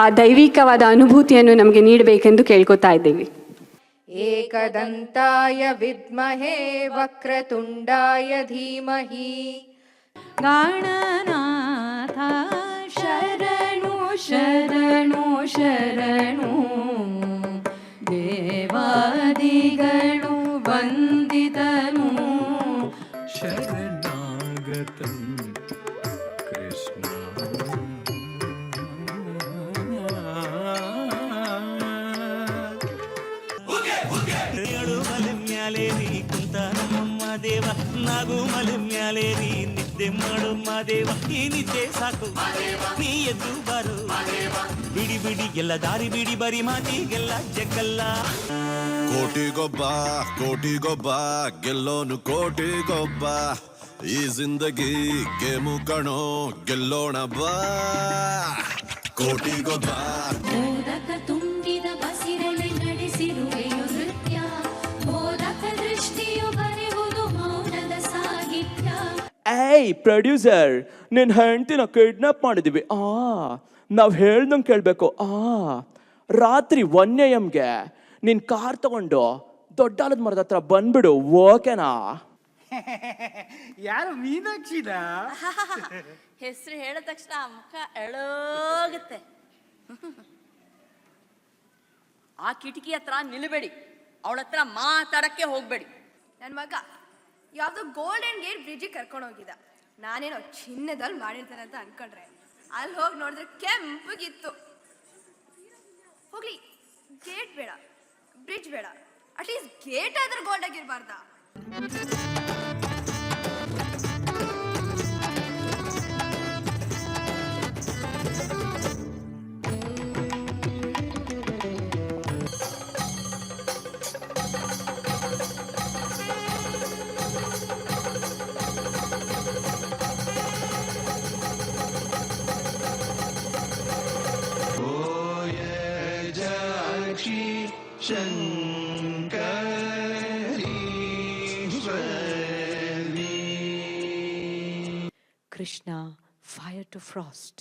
ಆ ದೈವಿಕವಾದ ಅನುಭೂತಿಯನ್ನು ನಮಗೆ ನೀಡಬೇಕೆಂದು ಕೇಳ್ಕೊತಾ ಇದ್ದೀವಿ. ಏಕದಂತಾಯ ವಿದ್ಮಹೇ ವಕ್ರತುಂಡಾಯ ಧೀಮಹಿ ಗಣನಾಥ ಶರಣು ಶರಣು ಶರಣು ದೇವಾದಿಗಳು ವಂದಿತನು ಶರಣಾಗತಂ ಕೃಷ್ಣ ಮಲೆ ಮ್ಯಾಲೇರಿ ಕುಂತ ನಮ್ಮಮ್ಮ ದೇವ ನಾಗು ಮಲೆ ಮ್ಯಾಲೇರಿ ನಿದ್ದೆ ಮಾಡು ಮಾದೇವ ಈ ನಿದ್ದೆ ಸಾಕು ನೀ ಎದ್ದು ಬಾರು ಬಿಡಿ ಬಿಡಿ ಎಲ್ಲ ದಾರಿ ಬಿಡಿ ಬರಿ ಮಾತಿಗೆಲ್ಲ ಜಗ್ಗಲ್ಲ. ಕೋಟಿಗೊಬ್ಬ ಗೆಲ್ಲೋನು ಕೋಟಿಗೊಬ್ಬ ಈ ಜಿಂದಗಿ ಗೇಮು ಕಣೋ ಗೆಲ್ಲೋಣ ಬಾ ಕೋಟಿಗೊಬ್ಬ. ಮೋದಕ ತುಂಬಿದ ಬಸಿರಲೆ ನಡೆಸಿರುವೆಯು ನೃತ್ಯ ಮೋದಕ ದೃಷ್ಟಿಯು ಬರೆಯುವುದು ಮೌನದ ಸಾಹಿತ್ಯ. ಏಯ್ ಪ್ರೊಡ್ಯೂಸರ್, ನಿನ್ನ ಹೆಂಡತಿನ ಕಿಡ್ನಾಪ್ ಮಾಡಿದೀವಿ. ನಾವು ಹೇಳ್ದಂಗೆ ಕೇಳಬೇಕು. ರಾತ್ರಿ 1 AM ನಿನ್ನ ಕಾರ್ ತಗೊಂಡು ದೊಡ್ಡಾಲದ ಮರದ ಹತ್ರ ಬಂದ್ಬಿಡು, ಓಕೆನಾ? ಯಾರು ಮೀನಾಕ್ಷಿನ? ಹೆಸರು ಹೇಳಿದ ತಕ್ಷಣ ಮುಖ ಎಳೋಗುತ್ತೆ. ಆ ಕಿಟಕಿ ಹತ್ರ ನಿಲ್ಲಬೇಡಿ, ಅವಳ ಹತ್ರ ಮಾತಾಡಕ್ಕೆ ಹೋಗ್ಬೇಡಿ. ನನ್ನ ಮಗ ಯಾವ್ದೋ ಗೋಲ್ಡನ್ ಗೇಟ್ ಬ್ರಿಡ್ಜಿಗೆ ಕರ್ಕೊಂಡು ಹೋಗಿದ್ದ. ನಾನೇನೋ ಚಿನ್ನದಲ್ಲಿ ಮಾಡಿರ್ತಾನೆ ಅಂತ ಅನ್ಕೊಂಡ್ರೆ ಅಲ್ಲಿ ಹೋಗಿ ನೋಡಿದ್ರೆ ಕೆಂಪಗಿತ್ತು. ಹೋಗ್ಲಿ, ಗೇಟ್ ಬೇಡ, ಬ್ರಿಡ್ಜ್ ಬೇಡ, ಅಟ್ಲೀಸ್ಟ್ ಗೇಟ್ ಆದ್ರೂ gold ಆಗಿರ್ಬಾರ್ದ? Krishna, fire to frost.